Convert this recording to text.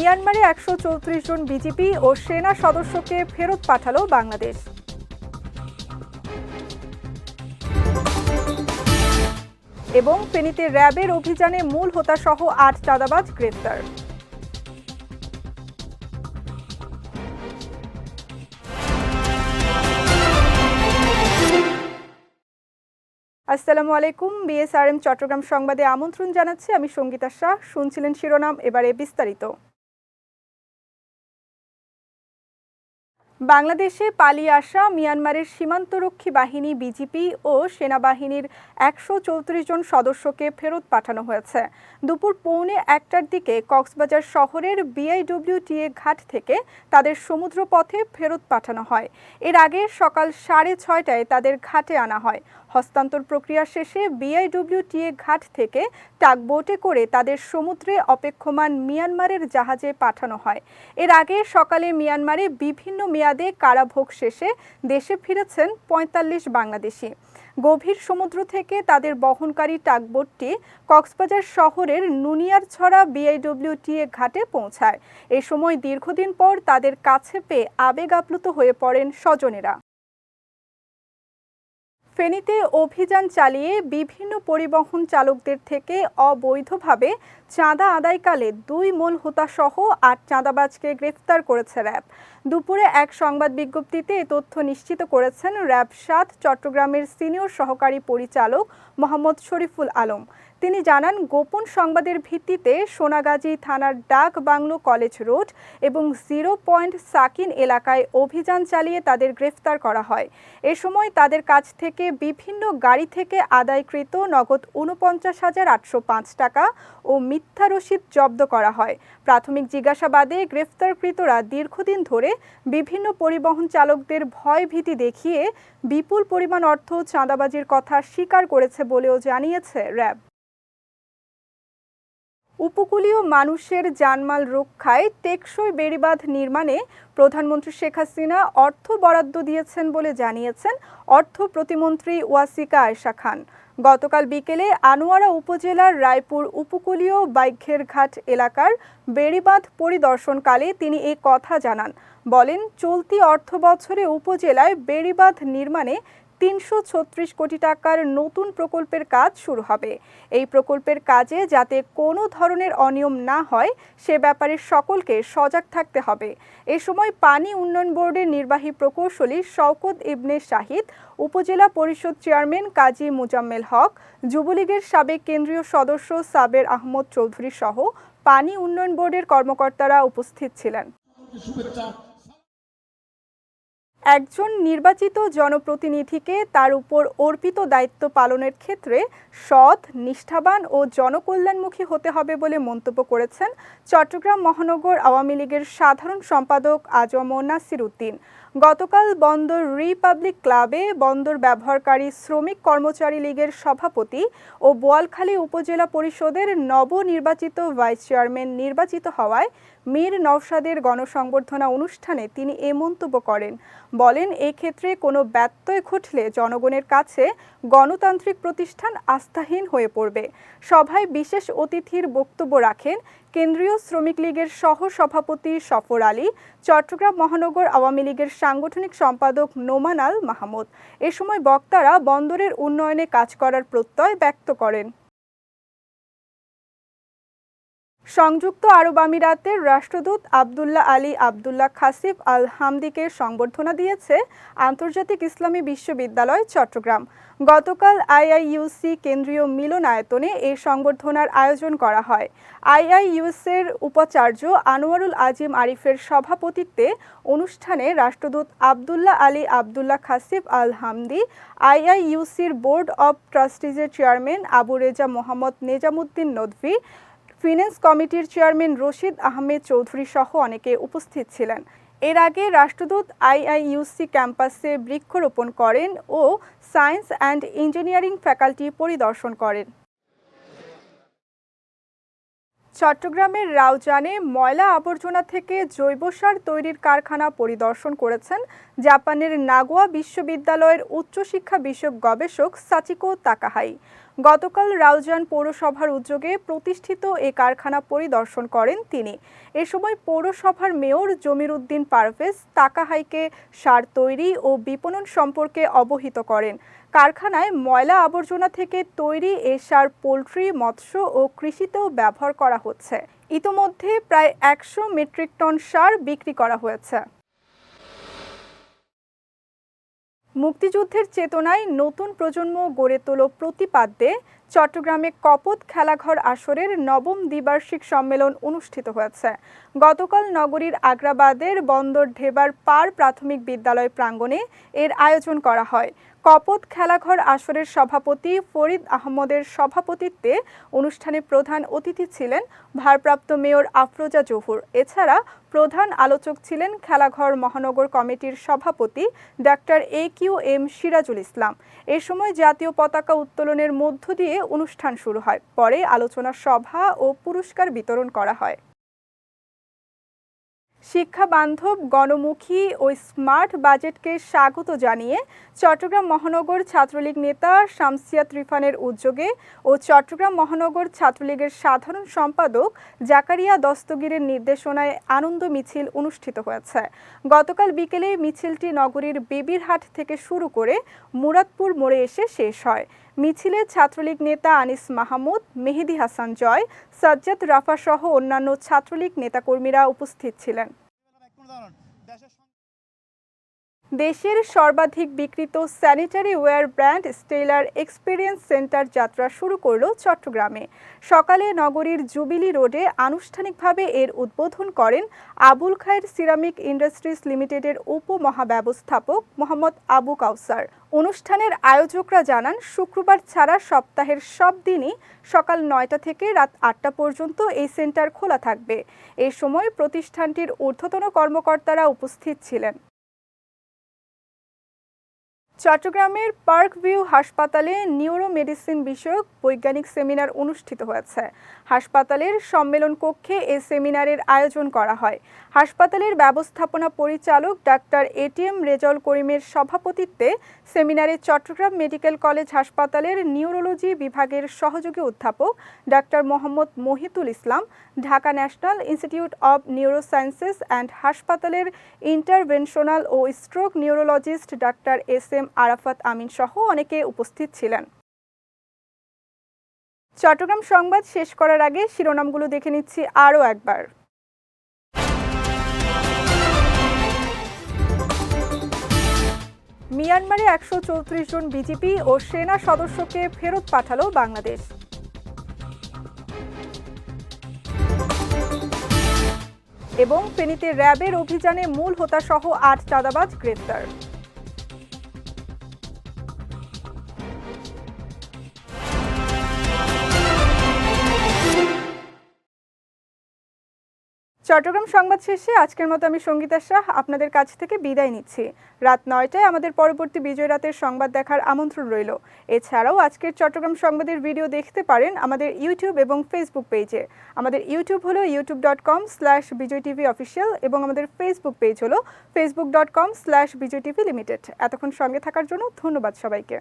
মিয়ানমারে ১৩৪ জন বিজিপি ও সেনা সদস্যকে ফেরত পাঠালো বাংলাদেশ। এবং ফেনীতে র্যাবের অভিযানে মূল হোতাসহ ৮ চাঁদাবাজ গ্রেফতার। আসসালামু আলাইকুম। বিএসআরএম চট্টগ্রাম সংবাদে আমন্ত্রণ জানাচ্ছি আমি সঙ্গীতা শাহ। শুনছিলেন শিরোনাম, এবারে বিস্তারিত। বাংলাদেশে পালিয়ে আসা মিয়ানমারের সীমান্তরক্ষী বাহিনী বিজিপি ও সেনাবাহিনীর ১৩৪ জন সদস্যকে ফেরত পাঠানো হয়েছে। দুপুর ১:৩০টার দিকে কক্সবাজার শহরের বিআইডব্লিউটিএ ঘাট থেকে তাদের সমুদ্রপথে ফেরত পাঠানো হয়। এর আগে সকাল ৬:৩০টায় তাদের ঘাটে আনা হয়। হস্তান্তর প্রক্রিয়া শেষে বিআইডব্লিউটিএ ঘাট থেকে টাগবোটে করে তাদের সমুদ্রে অপেক্ষমান মিয়ানমারের জাহাজে পাঠানো হয়। এর আগে সকালে মিয়ানমারে বিভিন্ন মেয়াদে কারাভোগ শেষে দেশে ফিরেছেন ৪৫ বাংলাদেশি। গভীর সমুদ্র থেকে তাদের বহনকারী টাগবোটটি কক্সবাজার শহরের নুনিয়ারছড়া বিআইডব্লিউটিএ ঘাটে পৌঁছায়। এ সময় দীর্ঘদিন পর তাদের কাছে পেয়ে আবেগ আপ্লুত হয়ে পড়েন স্বজনেরা। ফেনীতে অভিযান চালিয়ে বিভিন্ন পরিবহন চালকদের থেকে অবৈধভাবে চাঁদা আদায়কালে ২ মূল হোতাসহ ৮ চাঁদাবাজকে গ্রেফতার করেছে র্যাব। দুপুরে এক সংবাদ বিজ্ঞপ্তিতে এ তথ্য নিশ্চিত করেছেন র্যাব ৭ চট্টগ্রামের সিনিয়র সহকারী পরিচালক মোহাম্মদ শরীফুল আলম। তিনি জানান, গোপন সংবাদের ভিত্তিতে সোনাগাজী থানার ডাক বাংলো কলেজ রোড এবং 0 পয়েন্ট সাকিন এলাকায় অভিযান চালিয়ে তাদের গ্রেফতার করা হয়। এ সময় তাদের কাছ থেকে বিভিন্ন গাড়ি থেকে আদায়কৃত নগদ ৪৯,৮০৫ টাকা ও মিথ্যা রসিদ জব্দ করা হয়। প্রাথমিক জিজ্ঞাসাবাদে গ্রেফতারকৃতরা দীর্ঘদিন ধরে বিভিন্ন পরিবহন চালকদের ভয়ভীতি দেখিয়ে বিপুল পরিমাণ অর্থ চাঁদাবাজির কথা স্বীকার করেছে বলেও জানিয়েছে র্যাব। উপকূলীয় মানুষের জানমাল রক্ষায় টেকসই বেড়িবাঁধ নির্মাণে প্রধানমন্ত্রী শেখ হাসিনা অর্থ বরাদ্দ দিয়েছেন বলে জানিয়েছেন অর্থ প্রতিমন্ত্রী ওয়াসিকা আয়েশা খান। গতকাল বিকেলে আনোয়ারা উপজেলার রায়পুর উপকূলীয় বাইঘেরঘাট এলাকার বেড়িবাঁধ পরিদর্শনকালে তিনি এ কথা জানান। বলেন, চলতি অর্থবছরে উপজেলায় বেড়িবাঁধ নির্মাণে ৩৩৬ কোটি টাকার নতুন প্রকল্পের কাজ শুরু হবে। এই প্রকল্পের কাজে যাতে কোনো ধরনের অনিয়ম না হয় সে ব্যাপারে সকলকে সজাগ থাকতে হবে। এ সময় পানি উন্নয়ন বোর্ডের নির্বাহী প্রকৌশলী শওকত ইবনে শাহিদ, উপজেলা পরিষদ চেয়ারম্যান কাজী মুজাম্মেল হক, যুবলীগের সাবেক কেন্দ্রীয় সদস্য সাবের আহমদ চৌধুরী সহ পানি উন্নয়ন বোর্ডের কর্মকর্তারা উপস্থিত ছিলেন। একজন নির্বাচিত জনপ্রতিনিধিকে তার উপর অর্পিত দায়িত্ব পালনের ক্ষেত্রে সৎ, নিষ্ঠাবান ও জনকল্যাণমুখী হতে হবে বলে মন্তব্য করেছেন চট্টগ্রাম মহানগর আওয়ামী লীগের সাধারণ সম্পাদক আজম নাসির উদ্দিন। গতকাল বন্দর রিপাবলিক ক্লাবে বন্দর ব্যবহারকারী শ্রমিক কর্মচারী লীগের সভাপতি ও বোয়ালখালী উপজেলা পরিষদের নবনির্বাচিত ভাইস চেয়ারম্যান নির্বাচিত হওয়ায় মীর নওশাদের গণসংবর্ধনা অনুষ্ঠানে তিনি এ মন্তব্য করেন। বলেন, এক্ষেত্রে কোনো ব্যত্যয় ঘটলে জনগণের কাছে গণতান্ত্রিক প্রতিষ্ঠান আস্থাহীন হয়ে পড়বে। সভায় বিশেষ অতিথির বক্তব্য রাখেন কেন্দ্রীয় শ্রমিক লীগের সহ সভাপতি সফর আলী, চট্টগ্রাম মহানগর আওয়ামী লীগের সাংগঠনিক সম্পাদক নোমান আল মাহমুদ। এ সময় বক্তারা বন্দরের উন্নয়নে কাজ করার প্রত্যয় ব্যক্ত করেন। সংযুক্ত আরব আমিরাতের রাষ্ট্রদূত আবদুল্লাহ আলী আবদুল্লাহ খাসিফ আল হামদিকে সংবর্ধনা দিয়েছে আন্তর্জাতিক ইসলামী বিশ্ববিদ্যালয় চট্টগ্রাম। গতকাল আইআইইউসি কেন্দ্রীয় মিলনায়তনে এই সংবর্ধনার আয়োজন করা হয়। আইআইইউসির উপাচার্য আনোয়ারুল আজিম আরিফের সভাপতিত্বে অনুষ্ঠানে রাষ্ট্রদূত Abdullah Ali Abdullah Khasif Al Hamdi, আইআইইউসির বোর্ড অব ট্রাস্টিজের চেয়ারম্যান আবু রেজা মোহাম্মদ নেজামুদ্দিন নদভী, ফিন্যান্স কমিটির চেয়ারম্যান রশিদ আহমেদ চৌধুরী সহ অনেকে উপস্থিত ছিলেন। এর আগে রাষ্ট্রদূত আইআইইউসি ক্যাম্পাসে বৃক্ষরোপণ করেন ও সায়েন্স অ্যান্ড ইঞ্জিনিয়ারিং ফ্যাকাল্টি পরিদর্শন করেন। চট্টগ্রামের রাউজানে ময়লা আবর্জনা থেকে জৈব সার তৈরির কারখানা পরিদর্শন করেছেন জাপানের নাগোয়া বিশ্ববিদ্যালয়ের উচ্চশিক্ষা বিষয়ক গবেষক সাচিকো তাকাহাই। গতকাল রাউজান পৌরসভার উদ্যোগে প্রতিষ্ঠিত এ কারখানা পরিদর্শন করেন তিনি। এ সময় পৌরসভার মেয়র জমির উদ্দিন পারভেজ তাকাহাইকে সার তৈরি ও বিপণন সম্পর্কে অবহিত করেন। কারখানায় ময়লা আবর্জনা থেকে তৈরি এ সার পোল্ট্রি, মৎস্য ও কৃষিতেও ব্যবহার করা হচ্ছে। ইতোমধ্যে প্রায় 100 মেট্রিক টন সার বিক্রি করা হয়েছে। মুক্তিযুদ্ধের চেতনায় নতুন প্রজন্ম গড়ে তোলো প্রতিপাদ্যে চট্টগ্রামে কপোত খেলাঘর আসরের 9ম দ্বিবার্ষিক সম্মেলন অনুষ্ঠিত হয়েছে। গতকাল নগরীর আগ্রাবাদের বন্দর ঢেবার পাড় প্রাথমিক বিদ্যালয় প্রাঙ্গণে এর আয়োজন করা হয়। কপোত খেলাঘর আসরের সভাপতি ফরিদ আহমদের সভাপতিত্বে অনুষ্ঠানে প্রধান অতিথি ছিলেন ভারপ্রাপ্ত মেয়র আফরোজা জহুর। এছাড়া প্রধান আলোচক ছিলেন খেলাঘর মহানগর কমিটির সভাপতি ডাক্তার AQM সিরাজুল ইসলাম। এ সময় জাতীয় পতাকা উত্তোলনের মধ্য দিয়ে অনুষ্ঠান শুরু হয়। পরে আলোচনা সভা ও পুরস্কার বিতরণ করা হয়। শিক্ষা বান্ধব, গণমুখী ও স্মার্ট বাজেটকে স্বাগত জানিয়ে চট্টগ্রাম মহানগর ছাত্রলীগ নেতা শামসিয়াত রিফানের উদ্যোগে ও চট্টগ্রাম মহানগর ছাত্রলীগের সাধারণ সম্পাদক জাকারিয়া দস্তগীরের নির্দেশনায় আনন্দ মিছিল অনুষ্ঠিত হয়েছে। গতকাল বিকেলে মিছিলটি নগরীর বেবিরহাট থেকে শুরু করে মুরাদপুর মোড়ে এসে শেষ হয়। মিছিলে ছাত্রলীগ নেতা আনিস মাহমুদ, মেহেদি হাসান জয়, সাজ্জাদ রাফা সহ অন্যান্য ছাত্রলীগ নেতাকর্মীরা উপস্থিত ছিলেন। দেশের সর্বাধিক বিক্রিত sanitary ware brand Stellar experience centre যাত্রা শুরু করল চট্টগ্রামে। সকালে নগরীর জুবিলি রোডে আনুষ্ঠানিকভাবে এর উদ্বোধন করেন আবুল খায়ের সিরামিক ইন্ডাস্ট্রিজ লিমিটেডের উপমহাব্যবস্থাপক মোহাম্মদ আবু কাউসার। অনুষ্ঠানের আয়োজকরা জানান, শুক্রবার ছাড়া সপ্তাহের সব দিনই সকাল 9টা থেকে রাত 8টা পর্যন্ত এই সেন্টার খোলা থাকবে। এ সময় প্রতিষ্ঠানটির ঊর্ধ্বতন কর্মকর্তারা উপস্থিত ছিলেন। চট্টগ্রামের পার্ক ভিউ হাসপাতালে নিউরো মেডিসিন বিষয়ক বৈজ্ঞানিক সেমিনার অনুষ্ঠিত হয়েছে। হাসপাতালের সম্মেলন কক্ষে এ সেমিনারের আয়োজন করা হয়। হাসপাতালের ব্যবস্থাপনা পরিচালক ডাক্তার ATM রেজাউল করিমের সভাপতিত্বে সেমিনারে চট্টগ্রাম মেডিকেল কলেজ হাসপাতালের নিউরোলজি বিভাগের সহযোগী অধ্যাপক doctor Mohammad Mohitul Islam, Dhaka national institute of neurosciences and হাসপাতালের ইন্টারভেনশনাল ও stroke neurologist doctor SM Arafat Amin সহ অনেকে উপস্থিত ছিলেন। চট্টগ্রাম সংবাদ শেষ করার আগে শিরোনামগুলো দেখে নিচ্ছি আরও একবার। মিয়ানমারে 134 জন বিজিপি ও সেনা সদস্যকে ফেরত পাঠালো বাংলাদেশ। এবং ফেনীতে র্যাবের অভিযানে মূল হোতাসহ 8 চাঁদাবাজ গ্রেফতার। চট্টগ্রাম সংবাদ শেষে আজকের মতো আমি সঙ্গীতা শাহ আপনাদের কাছ থেকে বিদায় নিচ্ছি। রাত 9টায় আমাদের পরবর্তী বিজয় রাতের সংবাদ দেখার আমন্ত্রণ রইল। এছাড়াও আজকের চট্টগ্রাম সংবাদের ভিডিও দেখতে পারেন আমাদের ইউটিউব এবং ফেসবুক পেজে। আমাদের ইউটিউব হলো youtube.com/bijytvofficial এবং আমাদের ফেসবুক পেজ হলো facebook.com/bijytvlimited। এতক্ষণ সঙ্গে থাকার জন্য ধন্যবাদ সবাইকে।